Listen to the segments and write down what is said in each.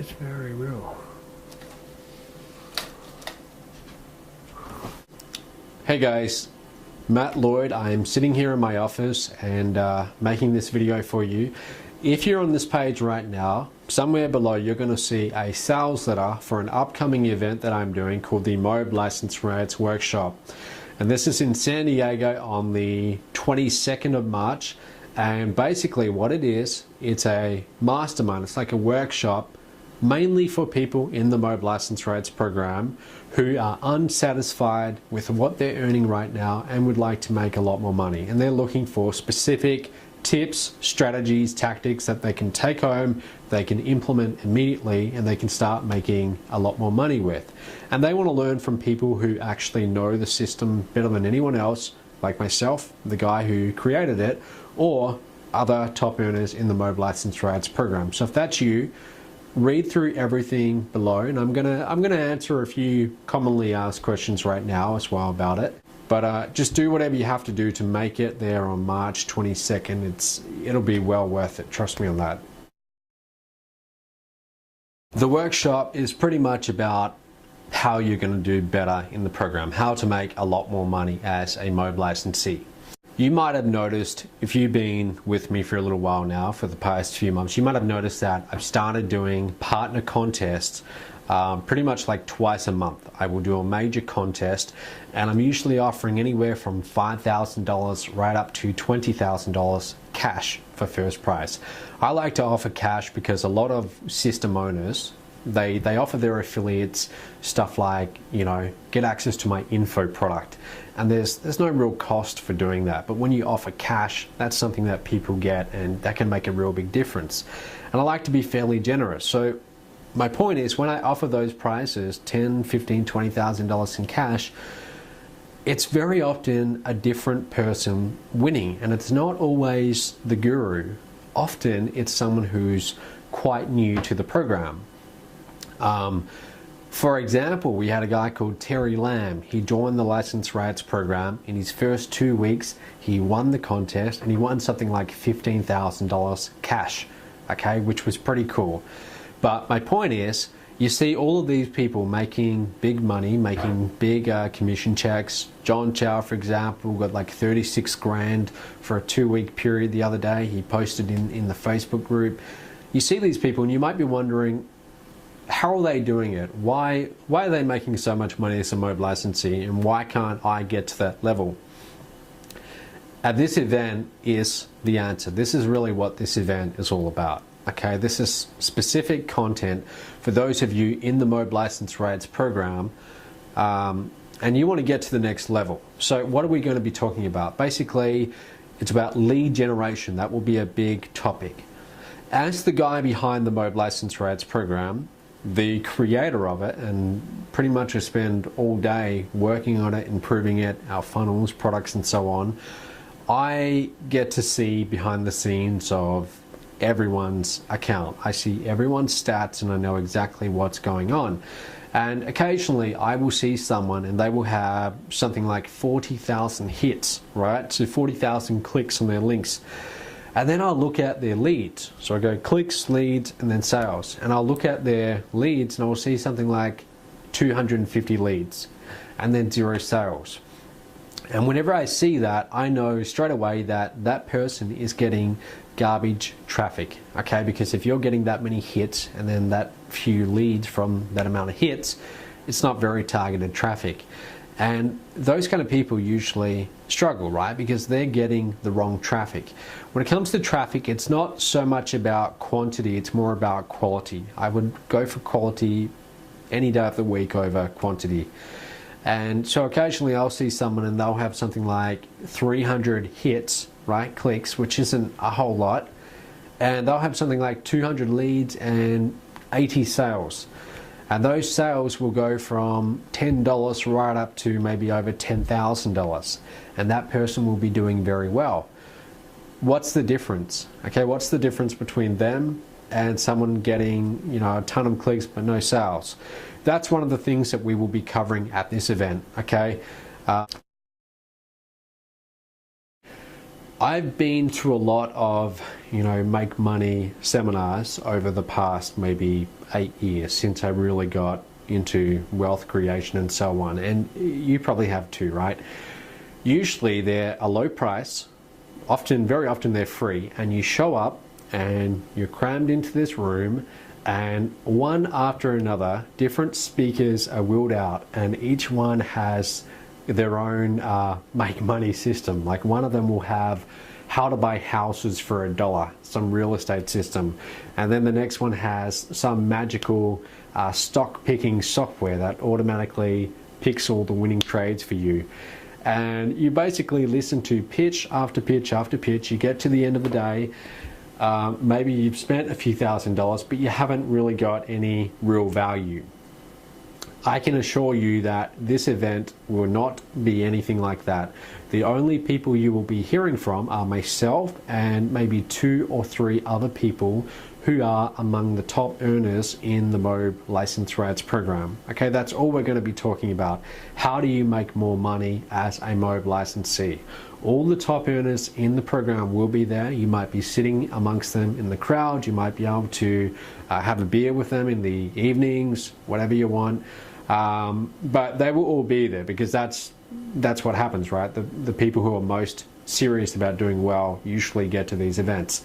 It's very real. Hey guys, Matt Lloyd. I'm sitting here in my office and making this video for you. If you're on this page right now, somewhere below you're going to see a sales letter for an upcoming event that I'm doing called the MOBE License Rates Workshop. And this is in San Diego on the 22nd of March. And basically what it is, it's a mastermind. It's like a workshop mainly for people in the MOBE License Rates program who are unsatisfied with what they're earning right now and would like to make a lot more money. And they're looking for specific tips, strategies, tactics that they can take home, they can implement immediately, and they can start making a lot more money with. And they want to learn from people who actually know the system better than anyone else, like myself, the guy who created it, or other top earners in the MOBE License Rates program. So if that's you, read through everything below, and I'm gonna answer a few commonly asked questions right now as well about it. But just do whatever you have to do to make it there on March 22nd. It'll be well worth it, trust me on that. The workshop is pretty much about how you're going to do better in the program, how to make a lot more money as a MOBE licensee. You might have noticed, if you've been with me for a little while now, for the past few months, you might have noticed that I've started doing partner contests pretty much like twice a month. I will do a major contest, and I'm usually offering anywhere from $5,000 right up to $20,000 cash for first prize. I like to offer cash because a lot of system owners, they offer their affiliates stuff like, you know, get access to my info product, and there's no real cost for doing that. But when you offer cash, that's something that people get, and that can make a real big difference. And I like to be fairly generous. So my point is, when I offer those prizes, $10,000, $15,000, $20,000 in cash, it's very often a different person winning, and it's not always the guru. Often it's someone who's quite new to the program. For example, we had a guy called Terry Lamb. He joined the License Rates program. In his first 2 weeks, he won the contest, and he won something like $15,000 cash, okay, which was pretty cool. But my point is, you see all of these people making big money, making big commission checks. John Chow, for example, got like 36 grand for a 2-week period the other day. He posted in the Facebook group. You see these people and you might be wondering, how are they doing it? Why are they making so much money as a MOBE licensee, and why can't I get to that level? At this event is the answer. This is really what this event is all about. Okay, this is specific content for those of you in the MOBE License Rates program, and you want to get to the next level. So what are we going to be talking about? Basically, it's about lead generation. That will be a big topic. As the guy behind the MOBE License Rates program, the creator of it, and pretty much I spend all day working on it, improving it, our funnels, products, and so on, I get to see behind the scenes of everyone's account. I see everyone's stats, and I know exactly what's going on. And occasionally I will see someone and they will have something like 40,000 hits, right? So 40,000 clicks on their links. And then I'll look at their leads. So I go clicks, leads, and then sales. And I'll look at their leads and I'll see something like 250 leads and then 0 sales. And whenever I see that, I know straight away that that person is getting garbage traffic, okay? Because if you're getting that many hits and then that few leads from that amount of hits, it's not very targeted traffic. And those kind of people usually struggle, right? Because they're getting the wrong traffic. When it comes to traffic, it's not so much about quantity, it's more about quality. I would go for quality any day of the week over quantity. And so occasionally I'll see someone and they'll have something like 300 hits, right, clicks, which isn't a whole lot. And they'll have something like 200 leads and 80 sales. And those sales will go from $10 right up to maybe over $10,000. And that person will be doing very well. What's the difference? Okay, what's the difference between them and someone getting, you know, a ton of clicks but no sales? That's one of the things that we will be covering at this event, okay? I've been to a lot of, make money seminars over the past maybe 8 years since I really got into wealth creation and so on. And you probably have too, right? Usually they're a low price, very often they're free, and you show up and you're crammed into this room, and one after another, different speakers are wheeled out, and each one has their own make money system. Like one of them will have how to buy houses for $1, some real estate system, and then the next one has some magical stock picking software that automatically picks all the winning trades for you. And you basically listen to pitch after pitch after pitch. You get to the end of the day, maybe you've spent a few $1,000s, but you haven't really got any real value. I can assure you that this event will not be anything like that. The only people you will be hearing from are myself and maybe 2 or 3 other people who are among the top earners in the MOBE license rates program. Okay, that's all we're going to be talking about. How do you make more money as a MOBE licensee? All the top earners in the program will be there. You might be sitting amongst them in the crowd. You might be able to have a beer with them in the evenings, whatever you want. But they will all be there because that's what happens, right? The people who are most serious about doing well usually get to these events.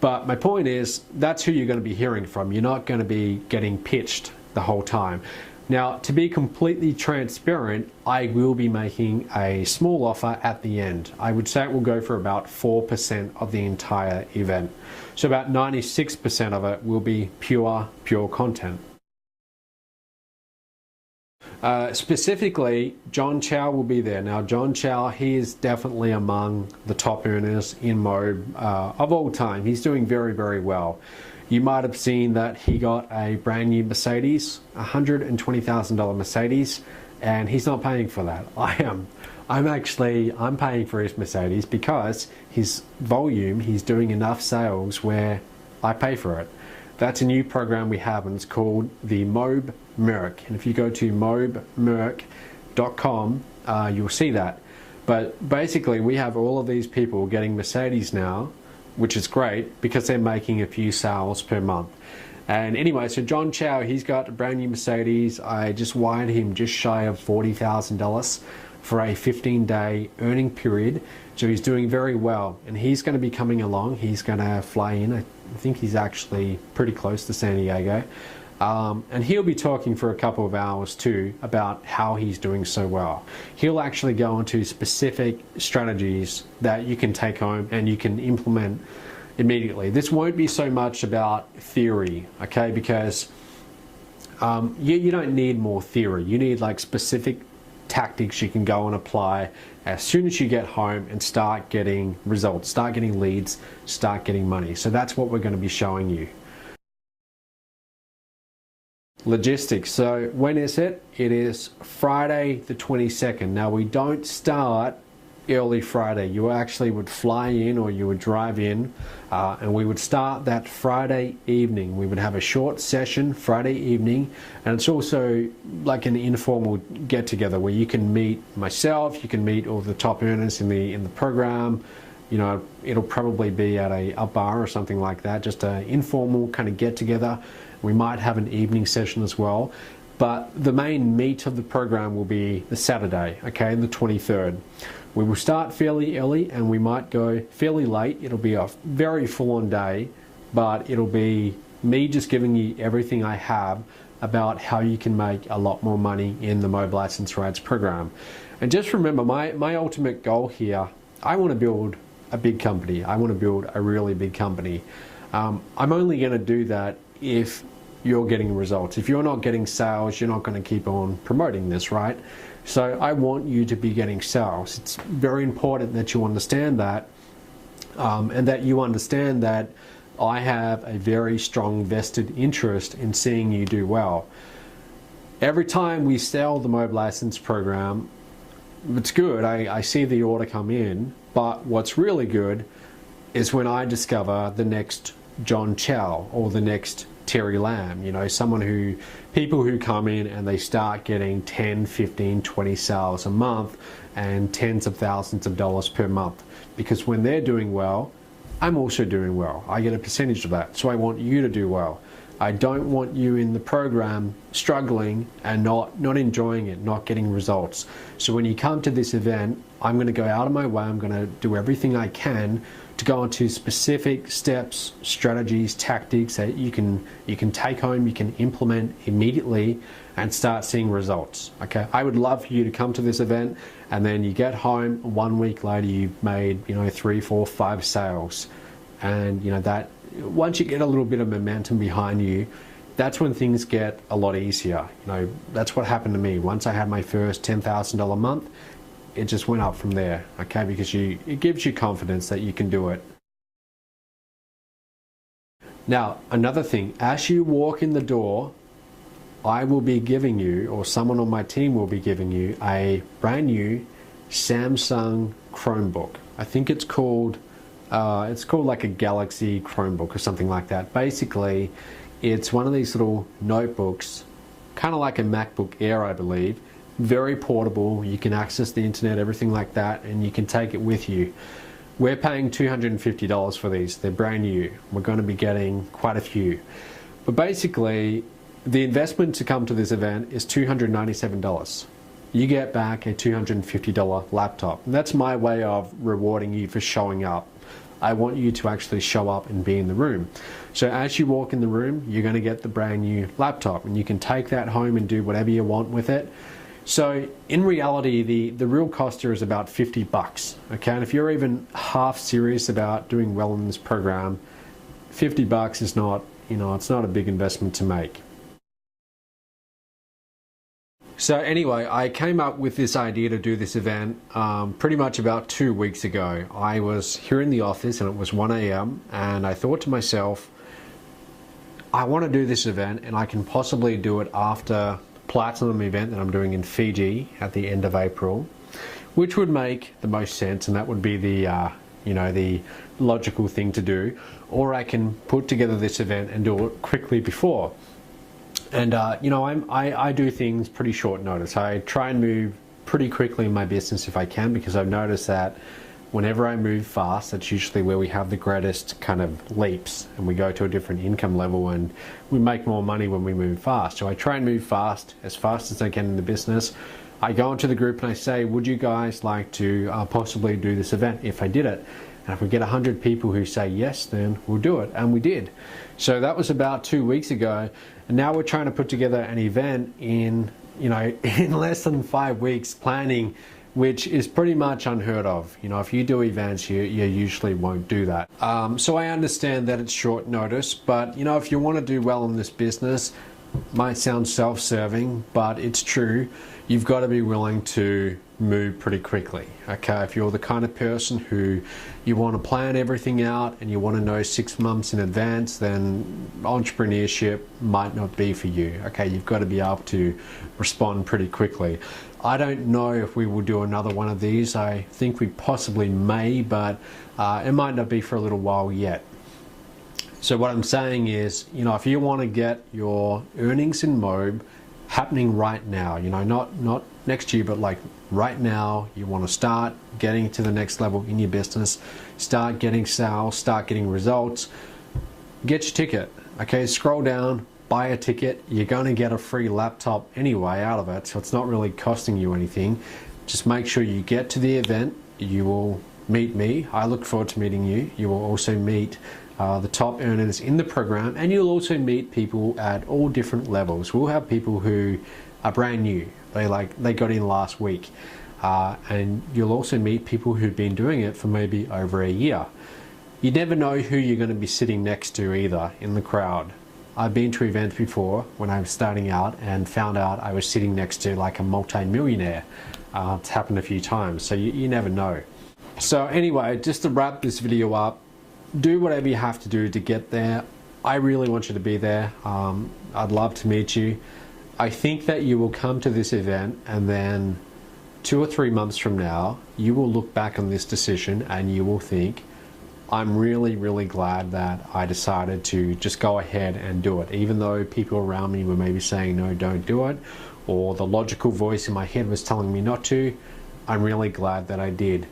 But my point is, that's who you're going to be hearing from. You're not going to be getting pitched the whole time. Now, to be completely transparent, I will be making a small offer at the end. I would say it will go for about 4% of the entire event. So about 96% of it will be pure content. Specifically, John Chow will be there. Now, John Chow, he is definitely among the top earners in MOBE of all time. He's doing very, very well. You might have seen that he got a brand new Mercedes, $120,000 Mercedes, and he's not paying for that. I am. I'm paying for his Mercedes because his volume, he's doing enough sales where I pay for it. That's a new program we have, and it's called the MOBE Merc. And if you go to mobemerc.com, you'll see that. But basically, we have all of these people getting Mercedes now, which is great because they're making a few sales per month. And anyway, so John Chow, he's got a brand new Mercedes. I just wired him just shy of $40,000 for a 15-day earning period. So he's doing very well, and he's going to be coming along. He's going to fly in. I think he's actually pretty close to San Diego. And he'll be talking for a couple of hours too about how he's doing so well. He'll actually go into specific strategies that you can take home and you can implement immediately. This won't be so much about theory, okay? Because you don't need more theory. You need like specific tactics you can go and apply as soon as you get home and start getting results, start getting leads, start getting money. So that's what we're going to be showing you. Logistics. So when is it? It is Friday the 22nd. Now we don't start early Friday. You actually would fly in or you would drive in and we would start that Friday evening. We would have a short session Friday evening, and it's also like an informal get together where you can meet myself, you can meet all the top earners in the program. You know, it'll probably be at a bar or something like that, just an informal kind of get together. We might have an evening session as well, but the main meat of the program will be the Saturday, okay, the 23rd. We will start fairly early and we might go fairly late. It'll be a very full-on day, but it'll be me just giving you everything I have about how you can make a lot more money in the MOBE License Rates program. And just remember, my ultimate goal here, I want to build a big company. I want to build a really big company. I'm only going to do that if you're getting results. If you're not getting sales, you're not going to keep on promoting this, right? So I want you to be getting sales. It's very important that you understand that, and that you understand that I have a very strong vested interest in seeing you do well. Every time we sell the MOBE license program, it's good. I see the order come in, but what's really good is when I discover the next John Chow or the next Terry Lamb, you know, people who come in and they start getting 10, 15, 20 sales a month and tens of thousands of dollars per month because when they're doing well, I'm also doing well. I get a percentage of that. So I want you to do well. I don't want you in the program struggling and not enjoying it, not getting results. So when you come to this event, I'm going to go out of my way. I'm going to do everything I can to go into specific steps, strategies, tactics that you can take home, you can implement immediately and start seeing results. Okay, I would love for you to come to this event and then you get home 1 week later, you've made 3, 4, 5 sales, and that once you get a little bit of momentum behind you, that's when things get a lot easier. That's what happened to me. Once I had my first $10,000 month, it just went up from there, okay? Because it gives you confidence that you can do it. Now, another thing, as you walk in the door, I will be giving you, or someone on my team will be giving you, a brand new Samsung Chromebook. I think it's called like a Galaxy Chromebook or something like that. Basically, it's one of these little notebooks, kind of like a MacBook Air, I believe. Very portable. You can access the internet, everything like that, and you can take it with you. We're paying $250 for these. They're brand new. We're going to be getting quite a few. But basically, the investment to come to this event is $297. You get back a $250 laptop. And that's my way of rewarding you for showing up. I want you to actually show up and be in the room. So as you walk in the room, you're going to get the brand new laptop, and you can take that home and do whatever you want with it. So in reality, the real cost here is about $50. Okay, and if you're even half serious about doing well in this program, $50 is not, it's not a big investment to make. So anyway, I came up with this idea to do this event pretty much about 2 weeks ago. I was here in the office and it was 1 a.m. and I thought to myself, I want to do this event and I can possibly do it after Platinum event that I'm doing in Fiji at the end of April, which would make the most sense, and that would be the the logical thing to do. Or I can put together this event and do it quickly before. And I do things pretty short notice. I try and move pretty quickly in my business if I can, because I've noticed that whenever I move fast, that's usually where we have the greatest kind of leaps, and we go to a different income level and we make more money when we move fast. So I try and move fast as I can in the business. I go into the group and I say, would you guys like to possibly do this event if I did it? And if we get 100 people who say yes, then we'll do it. And we did. So that was about 2 weeks ago. And now we're trying to put together an event in less than 5 weeks planning, which is pretty much unheard of. If you do events, you usually won't do that. So I understand that it's short notice, but if you want to do well in this business, might sound self-serving, but it's true. You've got to be willing to move pretty quickly. Okay, if you're the kind of person who you want to plan everything out and you want to know 6 months in advance, then entrepreneurship might not be for you. Okay, you've got to be able to respond pretty quickly. I don't know if we will do another one of these. I think we possibly may, but it might not be for a little while yet. So what I'm saying is, if you want to get your earnings in MOBE happening right now, not next year, but like right now, you want to start getting to the next level in your business, start getting sales, start getting results, get your ticket. Okay, scroll down, buy a ticket. You're going to get a free laptop anyway out of it, so it's not really costing you anything. Just make sure you get to the event. You will meet me. I look forward to meeting you. You will also meet the top earners in the program, and you'll also meet people at all different levels. We'll have people who are brand new. They got in last week, and you'll also meet people who've been doing it for maybe over a year. You never know who you're going to be sitting next to either in the crowd. I've been to events before when I was starting out and found out I was sitting next to like a multi-millionaire. It's happened a few times, so you never know. So anyway, just to wrap this video up, do whatever you have to do to get there. I really want you to be there. I'd love to meet you. I think that you will come to this event, and then 2 or 3 months from now, you will look back on this decision and you will think, I'm really, really glad that I decided to just go ahead and do it. Even though people around me were maybe saying, no, don't do it, or the logical voice in my head was telling me not to, I'm really glad that I did.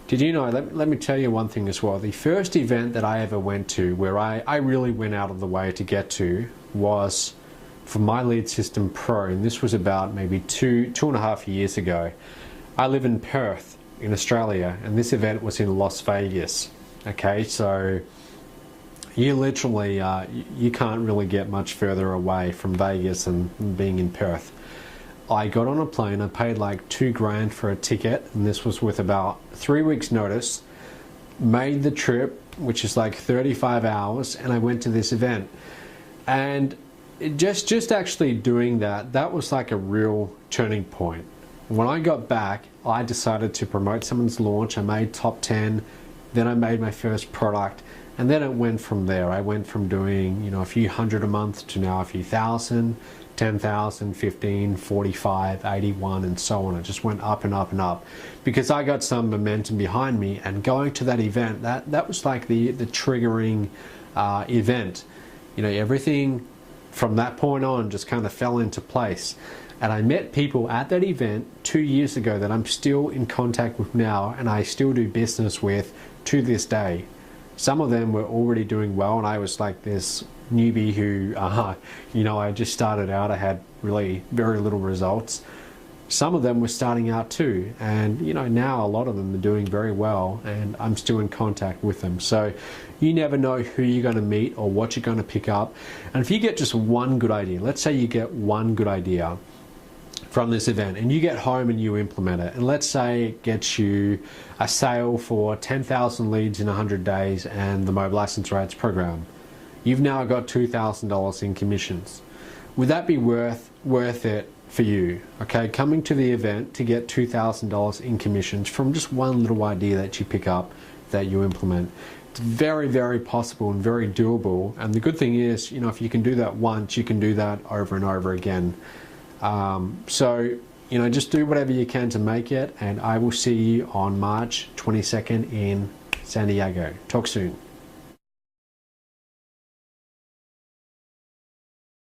Did you know, let me tell you one thing as well. The first event that I ever went to where I really went out of the way to get to was for my lead system pro, and this was about maybe two and a half years ago. I live in Perth in Australia, and this event was in Las Vegas. Okay, so you literally you can't really get much further away from Vegas than being in Perth. I got on a plane, I paid like $2,000 for a ticket, and this was with about 3 weeks notice, made the trip, which is like 35 hours, and I went to this event. And just actually doing that was like a real turning point. When I got back, I decided to promote someone's launch. I made top 10, then I made my first product, and then it went from there. I went from doing, you know, a few hundred a month to now a few thousand, 10,000, 15, 45, 81, and so on. It just went up and up and up because I got some momentum behind me, and going to that event, that was like the triggering event. You know, everything from that point on just kind of fell into place. And I met people at that event 2 years ago that I'm still in contact with now, and I still do business with to this day. Some of them were already doing well, and I was like this newbie who, you know, I just started out. I had really very little results. Some of them were starting out too, and you know, now a lot of them are doing very well, and I'm still in contact with them. So you never know who you're going to meet or what you're going to pick up. And if you get just one good idea, let's say you get one good idea from this event and you get home and you implement it, and let's say it gets you a sale for 10,000 leads in 100 days and the MOBE license rates program, you've now got $2,000 in commissions. Would that be worth it for you? Okay, coming to the event to get $2,000 in commissions from just one little idea that you pick up, that you implement. It's very, very possible and very doable. And the good thing is, you know, if you can do that once, you can do that over and over again. So, you know, just do whatever you can to make it, and I will see you on March 22nd in San Diego. Talk soon.